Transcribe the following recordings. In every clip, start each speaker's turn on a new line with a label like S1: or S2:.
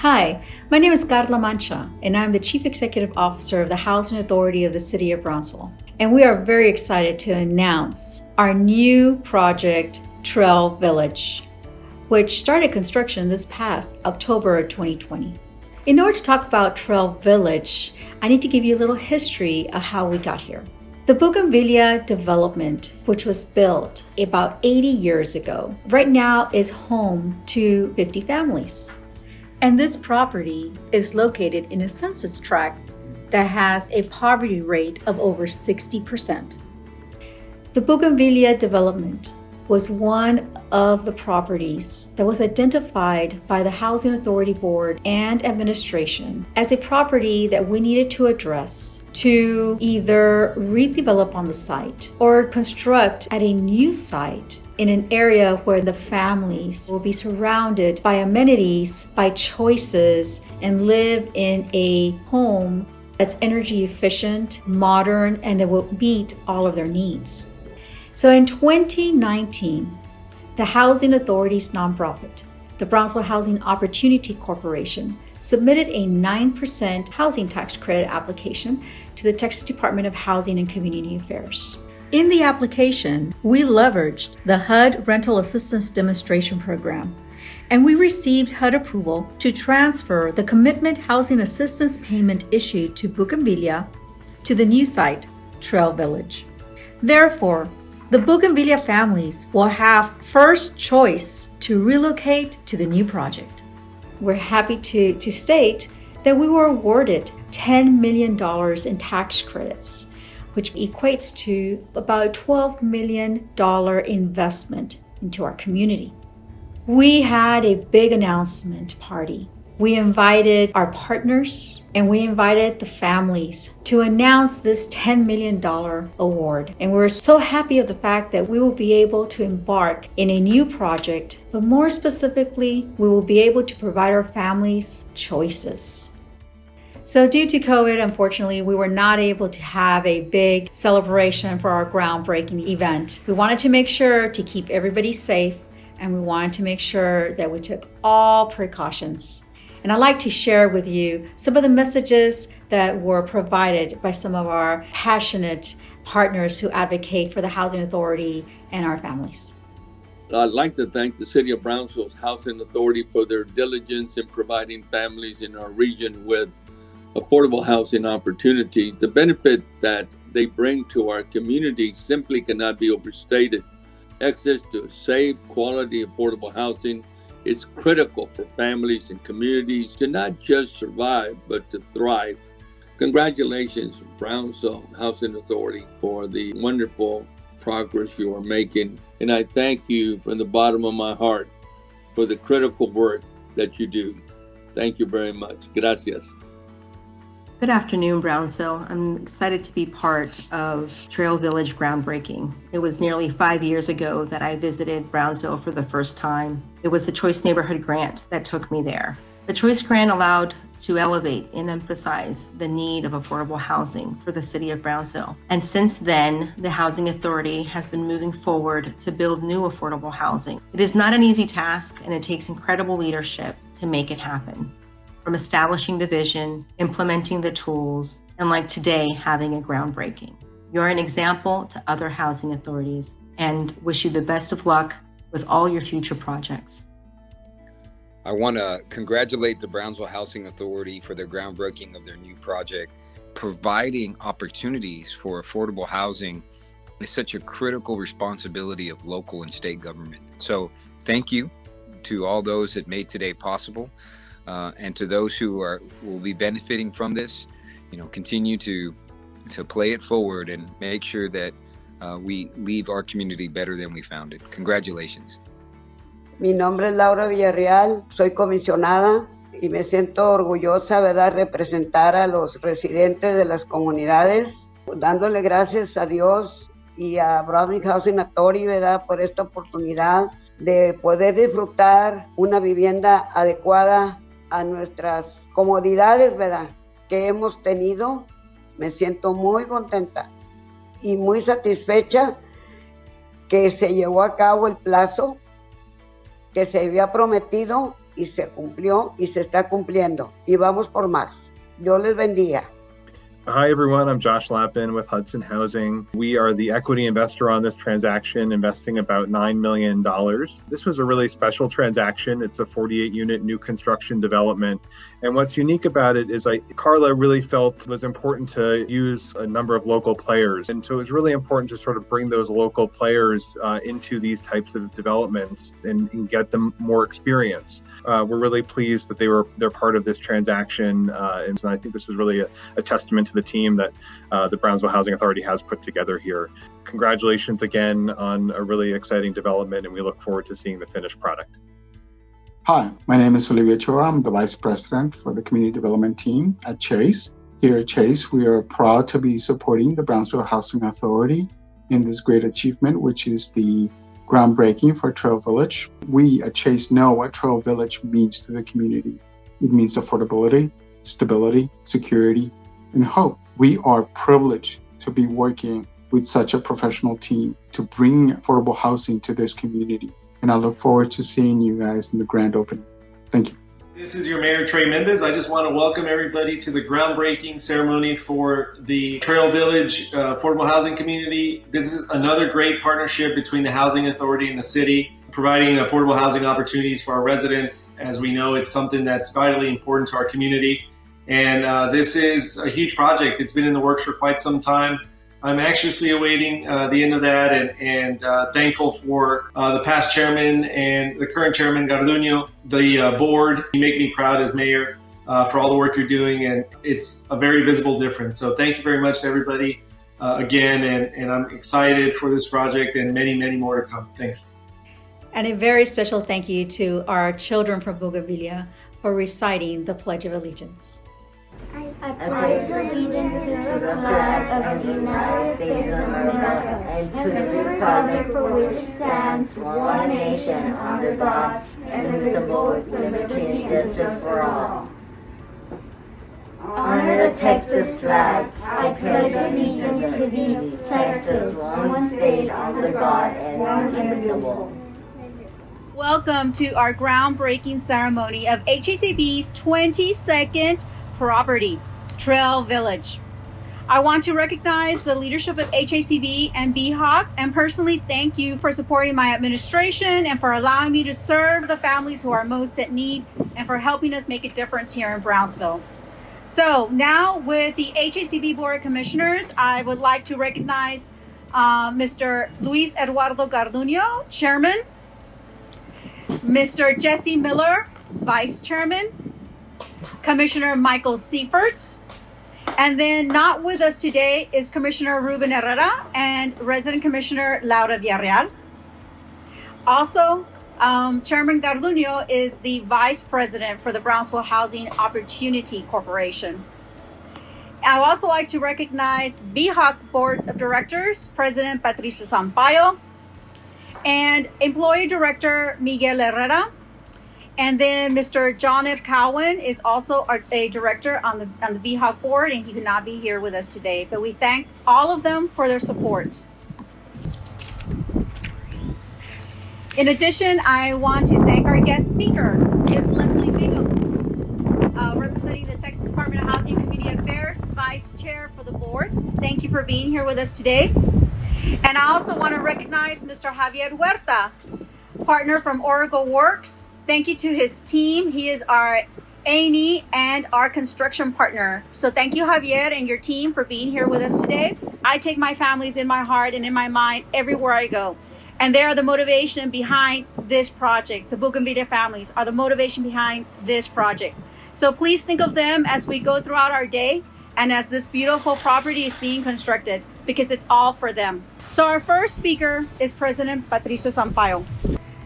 S1: Hi, my name is Carla Mancha, and I'm the Chief Executive Officer of the Housing Authority of the City of Brownsville. And we are very excited to announce our new project, Trail Village, which started construction this past October of 2020. In order to talk about Trail Village, I need to give you a little history of how we got here. The Bougainvillea development, which was built about 80 years ago, right now is home to 50 families. And this property is located in a census tract that has a poverty rate of over 60%. The Bougainvillea development was one of the properties that was identified by the Housing Authority Board and administration as a property that we needed to address to either redevelop on the site or construct at a new site in an area where the families will be surrounded by amenities, by choices, and live in a home that's energy efficient, modern, and that will meet all of their needs. So in 2019, the Housing Authority's nonprofit, the Brownsville Housing Opportunity Corporation, submitted a 9% housing tax credit application to the Texas Department of Housing and Community Affairs. In the application, we leveraged the HUD Rental Assistance Demonstration Program, and we received HUD approval to transfer the commitment housing assistance payment issued to Bougainvillea to the new site, Trail Village. Therefore, the Bougainvillea families will have first choice to relocate to the new project. We're happy to state that we were awarded $10 million in tax credits, which equates to about $12 million investment into our community. We had a big announcement party. We invited our partners and we invited the families to announce this $10 million award. And we're so happy of the fact that we will be able to embark in a new project, but more specifically, we will be able to provide our families choices. So due to COVID, unfortunately, we were not able to have a big celebration for our groundbreaking event. We wanted to make sure to keep everybody safe, and we wanted to make sure that we took all precautions. And I'd like to share with you some of the messages that were provided by some of our passionate partners who advocate for the Housing Authority and our families.
S2: I'd like to thank the City of Brownsville's Housing Authority for their diligence in providing families in our region with affordable housing opportunities. The benefit that they bring to our community simply cannot be overstated. Access to safe, quality, affordable housing is critical for families and communities to not just survive, but to thrive. Congratulations, Brownsville Housing Authority, for the wonderful progress you are making. And I thank you from the bottom of my heart for the critical work that you do. Thank you very much. Gracias.
S3: Good afternoon, Brownsville. I'm excited to be part of Trail Village groundbreaking. It was nearly 5 years ago that I visited Brownsville for the first time. It was the Choice Neighborhood Grant that took me there. The Choice Grant allowed to elevate and emphasize the need of affordable housing for the city of Brownsville. And since then, the Housing Authority has been moving forward to build new affordable housing. It is not an easy task, and it takes incredible leadership to make it happen. From establishing the vision, implementing the tools, and like today, having a groundbreaking. You're an example to other housing authorities, and wish you the best of luck with all your future projects.
S4: I want to congratulate the Brownsville Housing Authority for their groundbreaking of their new project. Providing opportunities for affordable housing is such a critical responsibility of local and state government. So thank you to all those that made today possible. And to those who will be benefiting from this, continue to play it forward and make sure that we leave our community better than we found it. Congratulations.
S5: Mi nombre es Laura Villarreal, soy comisionada y me siento orgullosa, ¿verdad?, representar a los residentes de las comunidades, dándole gracias a Dios y a Brownsville Housing Authority, ¿verdad?, por esta oportunidad de poder disfrutar una vivienda adecuada a nuestras comodidades, ¿verdad?, que hemos tenido. Me siento muy contenta y muy satisfecha que se llevó a cabo el plazo que se había prometido y se cumplió y se está cumpliendo. Y vamos por más. Dios les bendiga.
S6: Hi, everyone. I'm Josh Lappin with Hudson Housing. We are the equity investor on this transaction, investing about $9 million. This was a really special transaction. It's a 48-unit new construction development. And what's unique about it is Carla really felt it was important to use a number of local players. And so it was really important to sort of bring those local players into these types of developments and get them more experience. We're really pleased that they're part of this transaction. And I think this was really a testament to the team that the Brownsville Housing Authority has put together here. Congratulations again on a really exciting development, and we look forward to seeing the finished product.
S7: Hi, my name is Olivia Chua. I'm the Vice President for the Community Development Team at Chase. Here at Chase, we are proud to be supporting the Brownsville Housing Authority in this great achievement, which is the groundbreaking for Trail Village. We at Chase know what Trail Village means to the community. It means affordability, stability, security, and hope. We are privileged to be working with such a professional team to bring affordable housing to this community. And I look forward to seeing you guys in the grand opening. Thank you.
S8: This is your Mayor, Trey Mendez. I just want to welcome everybody to the groundbreaking ceremony for the Trail Village affordable housing community. This is another great partnership between the Housing Authority and the city, providing affordable housing opportunities for our residents. As we know, it's something that's vitally important to our community. And this is a huge project. It's been in the works for quite some time. I'm anxiously awaiting the end of that and thankful for the past chairman and the current chairman, Garduno, the board. You make me proud as mayor for all the work you're doing, and it's a very visible difference. So thank you very much to everybody again, and I'm excited for this project and many, many more to come. Thanks.
S1: And a very special thank you to our children from Bougainvillea for reciting the Pledge of Allegiance.
S9: I pledge allegiance to the flag of the United States of America and to the republic for which it stands, one nation, under God, indivisible, with liberty and justice for all. Honor the Texas flag. I pledge allegiance to thee, Texas, one state under God and one indivisible.
S10: Welcome to our groundbreaking ceremony of HACB's 22nd property, Trail Village. I want to recognize the leadership of HACB and BHOC and personally thank you for supporting my administration and for allowing me to serve the families who are most at need and for helping us make a difference here in Brownsville. So now with the HACB Board of Commissioners, I would like to recognize Mr. Luis Eduardo Garduno, Chairman, Mr. Jesse Miller, Vice Chairman, Commissioner Michael Seifert, and then not with us today is Commissioner Ruben Herrera and Resident Commissioner Laura Villarreal. Also, Chairman Garduno is the Vice President for the Brownsville Housing Opportunity Corporation. I would also like to recognize BHOC Board of Directors, President Patricia Sampaio, and Employee Director Miguel Herrera. And then Mr. John F. Cowan is also a director on the BHOC board, and he could not be here with us today. But we thank all of them for their support. In addition, I want to thank our guest speaker, Ms. Leslie Bingham, representing the Texas Department of Housing and Community Affairs, Vice Chair for the board. Thank you for being here with us today. And I also want to recognize Mr. Javier Huerta, partner from Origo Works. Thank you to his team. He is our A&E and our construction partner. So thank you, Javier, and your team for being here with us today. I take my families in my heart and in my mind everywhere I go. And they are the motivation behind this project. The Bougainvillea families are the motivation behind this project. So please think of them as we go throughout our day and as this beautiful property is being constructed, because it's all for them. So our first speaker is President Patricio Sampaio.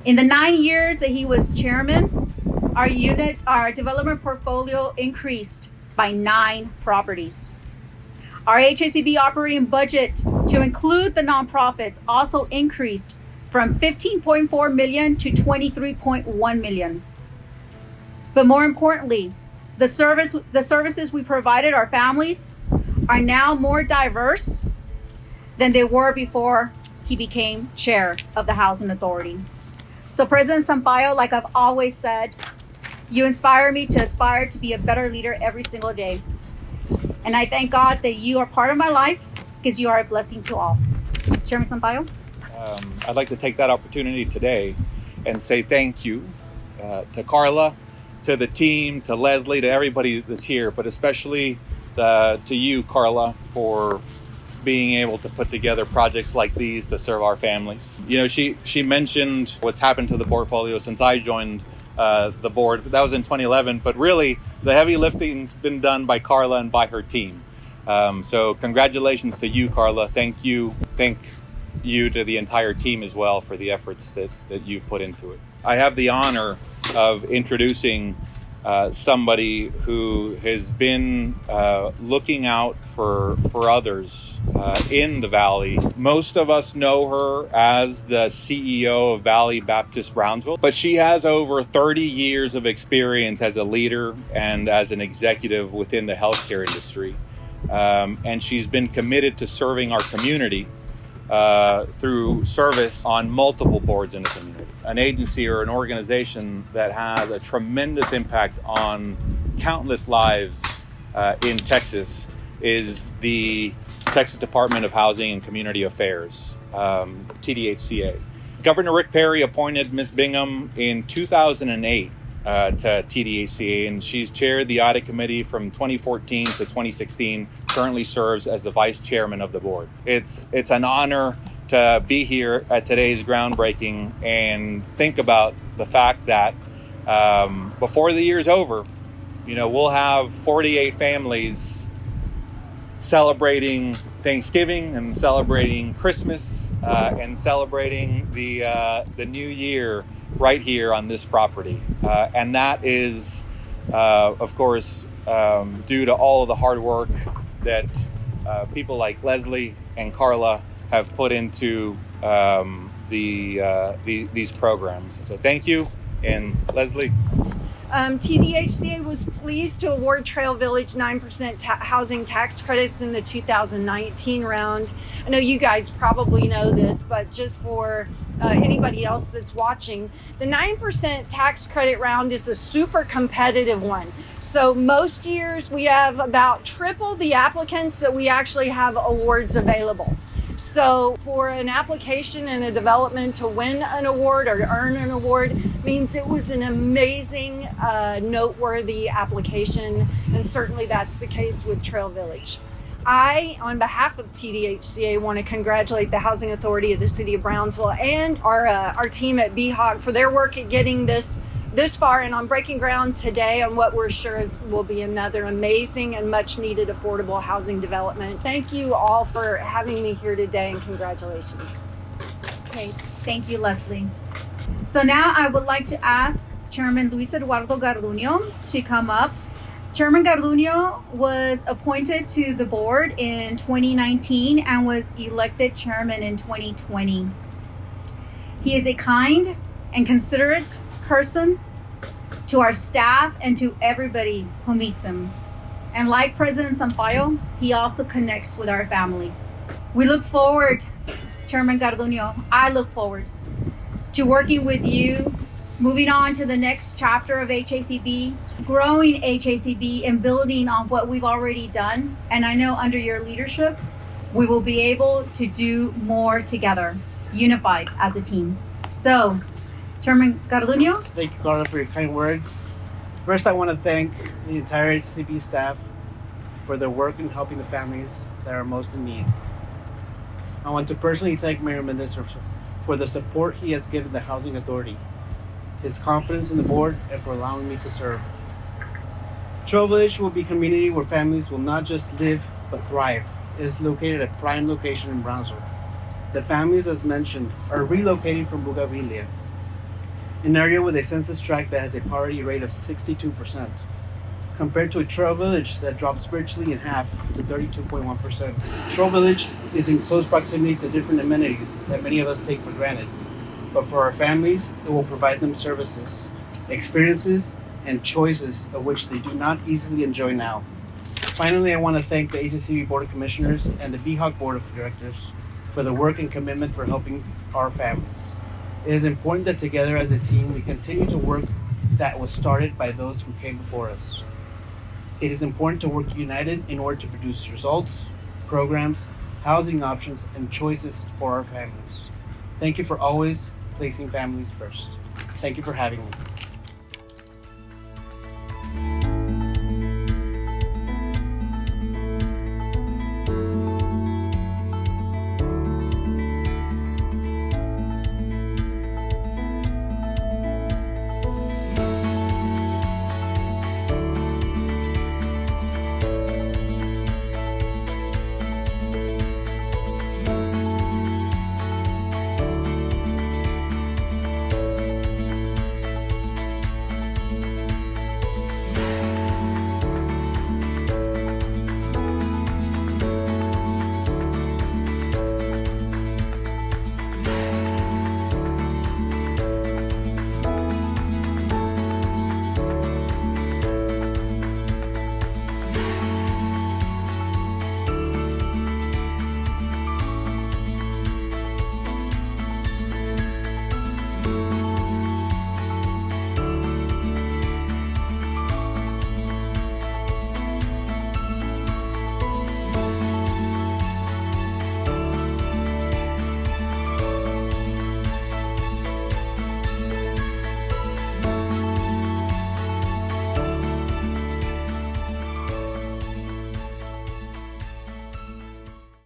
S10: In the 9 years that he was chairman, our development portfolio increased by 9 properties. Our HACB operating budget to include the nonprofits also increased from $15.4 million to $23.1 million. But more importantly, the services we provided our families are now more diverse than they were before he became chair of the Housing Authority. So President Sampaio, like I've always said, You inspire me to aspire to be a better leader every single day. And I thank God that you are part of my life because you are a blessing to all. Chairman Sampaio?
S11: I'd like to take that opportunity today and say thank you to Carla, to the team, to Leslie, to everybody that's here, but especially to you, Carla, for being able to put together projects like these to serve our families. You know, she mentioned what's happened to the portfolio since I joined the board. That was in 2011, but really the heavy lifting's been done by Carla and by her team. So congratulations to you, Carla. Thank you to the entire team as well for the efforts that you've put into it. I have the honor of introducing somebody who has been looking out for others in the Valley. Most of us know her as the CEO of Valley Baptist Brownsville, but she has over 30 years of experience as a leader and as an executive within the healthcare industry. And she's been committed to serving our community through service on multiple boards in the community. An agency or an organization that has a tremendous impact on countless lives in Texas is the Texas Department of Housing and Community Affairs, TDHCA. Governor Rick Perry appointed Ms. Bingham in 2008 to TDHCA, and she's chaired the audit committee from 2014 to 2016, currently serves as the vice chairman of the board. It's an honor to be here at today's groundbreaking and think about the fact that before the year's over, you know, we'll have 48 families celebrating Thanksgiving and celebrating Christmas and celebrating the new year right here on this property. And that is, of course, due to all of the hard work that people like Leslie and Carla have put into these programs. So thank you. And Leslie?
S12: TDHCA was pleased to award Trail Village 9% housing tax credits in the 2019 round. I know you guys probably know this, but just for anybody else that's watching, the 9% tax credit round is a super competitive one. So most years we have about triple the applicants that we actually have awards available. So for an application and a development to win an award or earn an award means it was an amazing, noteworthy application. And certainly that's the case with Trail Village. I, on behalf of TDHCA, want to congratulate the Housing Authority of the City of Brownsville and our team at BHOC for their work at getting this far and on breaking ground today on what we're sure will be another amazing and much needed affordable housing development. Thank you all for having me here today and congratulations.
S1: Okay, thank you, Leslie. So now I would like to ask Chairman Luis Eduardo Garduno to come up. Chairman Garduno was appointed to the board in 2019 and was elected chairman in 2020. He is a kind and considerate person to our staff and to everybody who meets him. And like President Sampaio, he also connects with our families. We look forward, Chairman Garduno, I look forward to working with you, moving on to the next chapter of HACB, growing HACB and building on what we've already done. And I know under your leadership, we will be able to do more together, unified as a team. So, Chairman Garduno.
S13: Thank you, Carla, for your kind words. First, I want to thank the entire HCB staff for their work in helping the families that are most in need. I want to personally thank Mayor Mendez for the support he has given the Housing Authority, his confidence in the board, and for allowing me to serve. Trail Village will be a community where families will not just live, but thrive. It is located at a prime location in Brownsville. The families, as mentioned, are relocating from Bougainvillea, an area with a census tract that has a poverty rate of 62%, compared to a Trail Village that drops virtually in half to 32.1%. Trail Village is in close proximity to different amenities that many of us take for granted, but for our families, it will provide them services, experiences, and choices of which they do not easily enjoy now. Finally, I want to thank the HACB Board of Commissioners and the BHOC Board of Directors for the work and commitment for helping our families. It is important that together as a team, we continue to work that was started by those who came before us. It is important to work united in order to produce results, programs, housing options, and choices for our families. Thank you for always placing families first. Thank you for having me.